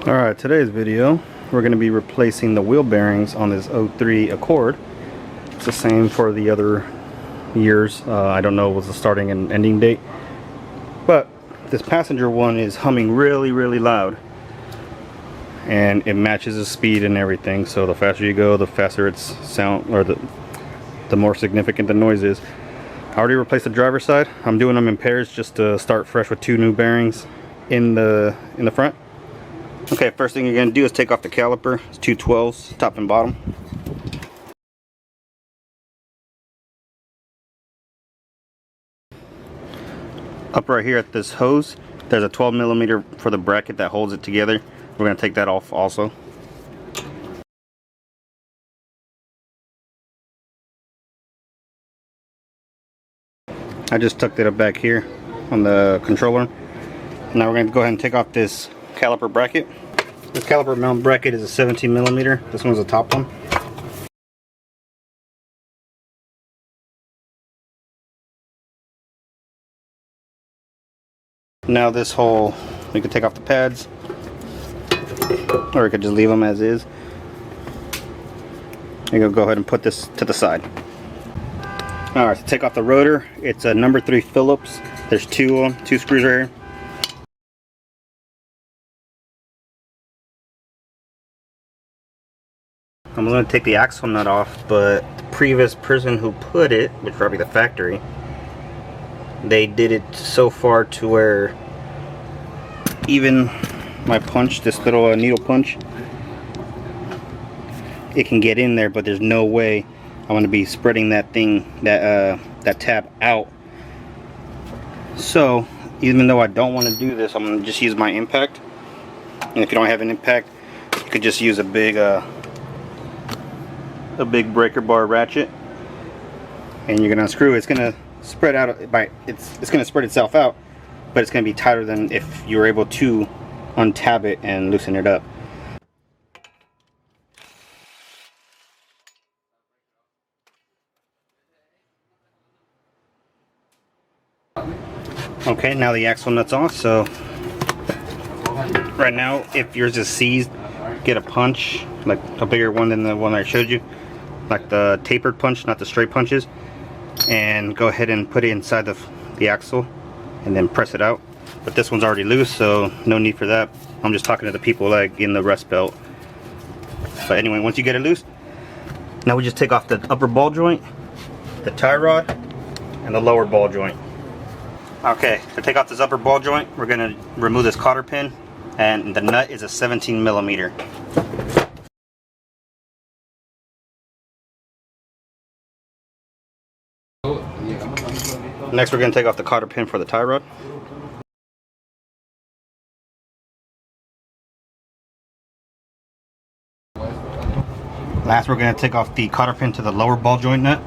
Alright, today's video we're going to be replacing the wheel bearings on this 03 Accord. It's the same for the other years. I don't know what's the starting and ending date, but this passenger one is humming really loud, and it matches the speed and everything. So the faster you go, the faster its sound, or the more significant the noise is. I already replaced the driver's side. I'm doing them in pairs just to start fresh with two new bearings in the front. Okay, first thing you're going to do is take off the caliper. It's two 12s, top and bottom. Up right here at this hose, there's a 12mm for the bracket that holds it together. We're going to take that off also. I just tucked it up back here on the controller. Now we're going to go ahead and take off this caliper bracket. This caliper mount bracket is a 17mm. This one's the top one. Now this hole, we could take off the pads, or we could just leave them as is. I'm going to go ahead and put this to the side. Alright, so take off the rotor. It's a number 3 Phillips. There's two screws right here. I'm going to take the axle nut off, but the previous person who put it, which probably the factory, they did it so far to where even my punch, this little needle punch, it can get in there, but there's no way I'm going to be spreading that thing, that tab out. So even though I don't want to do this, I'm going to just use my impact. And if you don't have an impact, you could just use a big breaker bar ratchet, and you're gonna unscrew it. It's gonna spread out it's gonna spread itself out, but it's gonna be tighter than if you were able to untab it and loosen it up. Okay, now the axle nut's off. So right now, if yours is seized, get a punch, like a bigger one than the one I showed you, like the tapered punch, not the straight punches, and go ahead and put it inside the axle and then press it out. But this one's already loose, so no need for that. I'm just talking to the people like in the rust belt. But anyway, once you get it loose, now we just take off the upper ball joint, the tie rod, and the lower ball joint. Okay, to take off this upper ball joint, we're gonna remove this cotter pin, and the nut is a 17mm. Next, we're going to take off the cotter pin for the tie rod. Last, we're going to take off the cotter pin to the lower ball joint nut.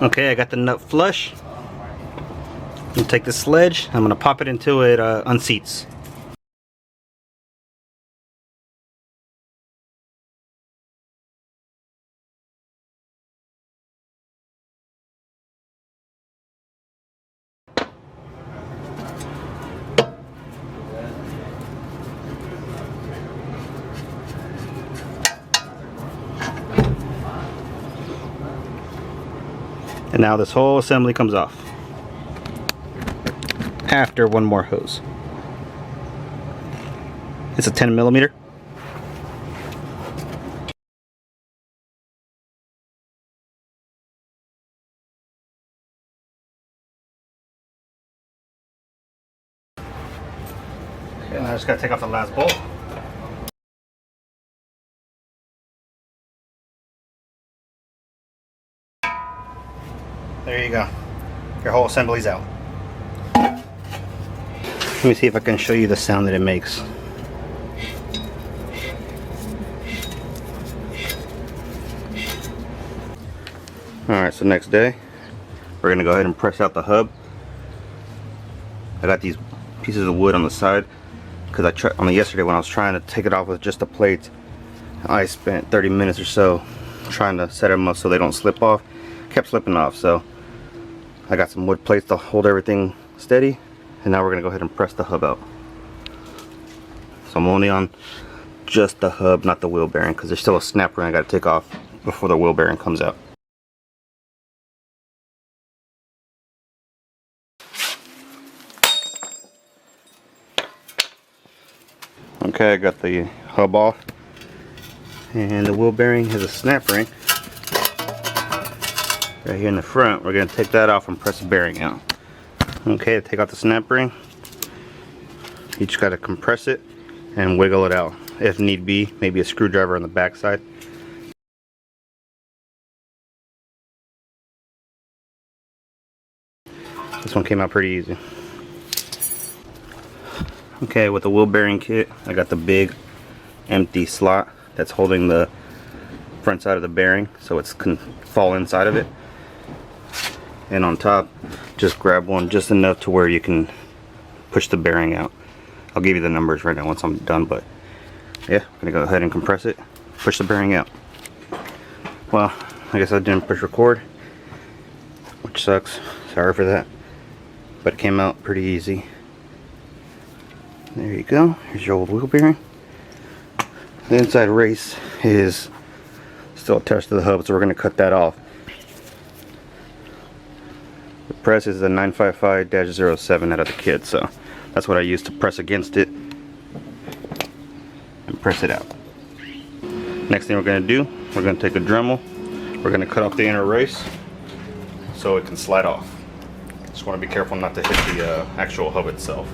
Okay, I got the nut flush. I'm going to take the sledge, I'm going to pop it until it unseats. And now this whole assembly comes off after one more hose. It's a 10mm. And I just gotta take off the last bolt. There you go. Your whole assembly's out. Let me see if I can show you the sound that it makes. Alright, so next day, we're going to go ahead and press out the hub. I got these pieces of wood on the side because yesterday when I was trying to take it off with just the plates, I spent 30 minutes or so trying to set them up so they don't slip off. Kept slipping off, so I got some wood plates to hold everything steady, and now we're gonna go ahead and press the hub out. So I'm only on just the hub, not the wheel bearing, because there's still a snap ring I gotta take off before the wheel bearing comes out. Okay, I got the hub off, and the wheel bearing has a snap ring right here in the front. We're going to take that off and press the bearing out. Okay, to take out the snap ring, you just got to compress it and wiggle it out. If need be, maybe a screwdriver on the back side. This one came out pretty easy. Okay, with the wheel bearing kit, I got the big empty slot that's holding the front side of the bearing so it can fall inside of it. And on top, just grab one just enough to where you can push the bearing out. I'll give you the numbers right now once I'm done, but yeah, I'm gonna go ahead and compress it, push the bearing out. Well, I guess I didn't push record, which sucks. Sorry for that, but it came out pretty easy. There you go. Here's your old wheel bearing. The inside race is still attached to the hub, so we're going to cut that off. The press is the 955-07 out of the kit, so that's what I use to press against it and press it out. Next thing we're going to do, we're going to take a Dremel. We're going to cut off the inner race so it can slide off. Just want to be careful not to hit the actual hub itself.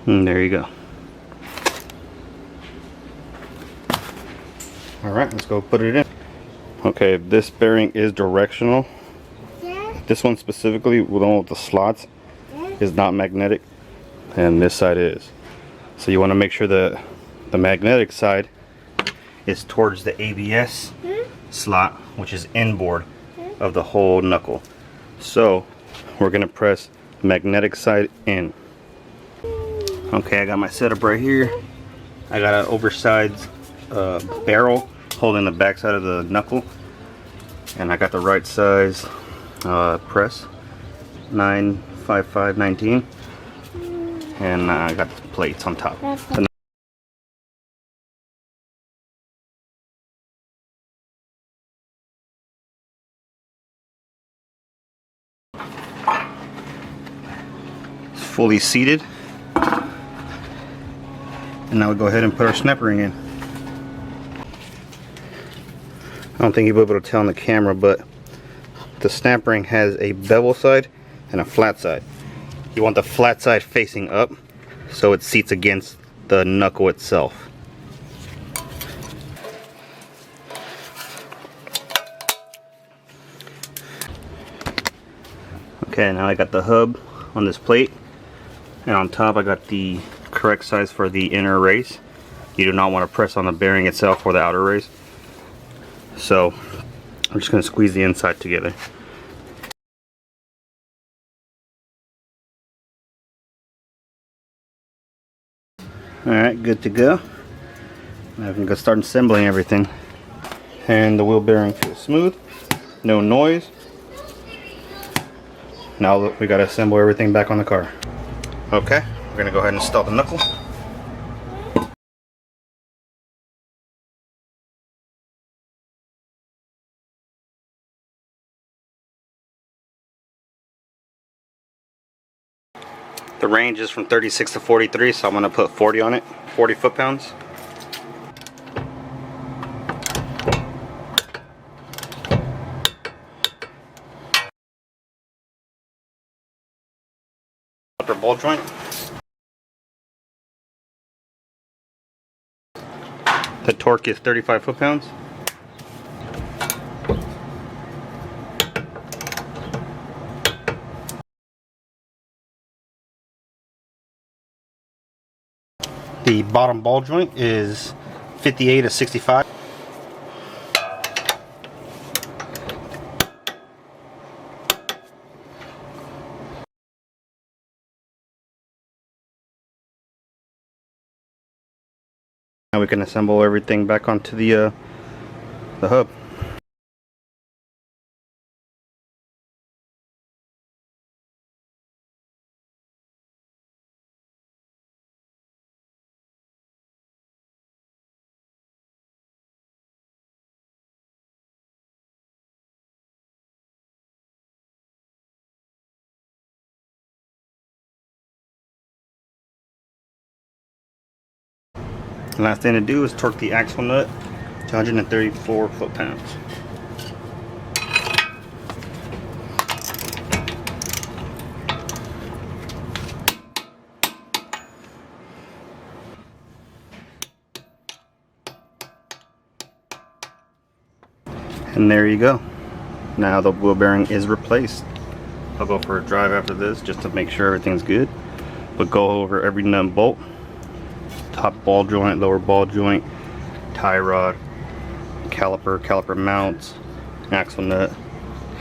And there you go. Alright, let's go put it in. Okay, this bearing is directional. This one specifically, with all of the slots, is not magnetic, and this side is. So you want to make sure that the magnetic side is towards the ABS slot, which is inboard of the whole knuckle. So we're going to press the magnetic side in. Okay, I got my setup right here. I got an oversized barrel holding the back side of the knuckle, and I got the right size press, 955/19, and I got the plates on top. It's fully seated. And now we go ahead and put our snap ring in. I don't think you'll be able to tell on the camera, but the snap ring has a bevel side and a flat side. You want the flat side facing up so it seats against the knuckle itself. Okay, now I got the hub on this plate, and on top I got the correct size for the inner race. You do not want to press on the bearing itself or the outer race. So I'm just going to squeeze the inside together. Alright, good to go. Now we can go start assembling everything. And the wheel bearing feels smooth, no noise. Now we got to assemble everything back on the car. Okay, we're going to go ahead and install the knuckle. The range is from 36 to 43, so I'm going to put 40 on it, 40 foot-pounds. Upper ball joint. The torque is 35 foot-pounds. The bottom ball joint is 58 to 65. Now we can assemble everything back onto the hub. The last thing to do is torque the axle nut to 134 foot-pounds. And there you go. Now the wheel bearing is replaced. I'll go for a drive after this just to make sure everything's good. But go over every nut and bolt. Top ball joint, lower ball joint, tie rod, caliper mounts, axle nut.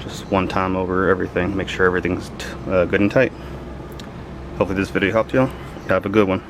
Just one time over everything. Make sure everything's good and tight. Hopefully this video helped you. Have a good one.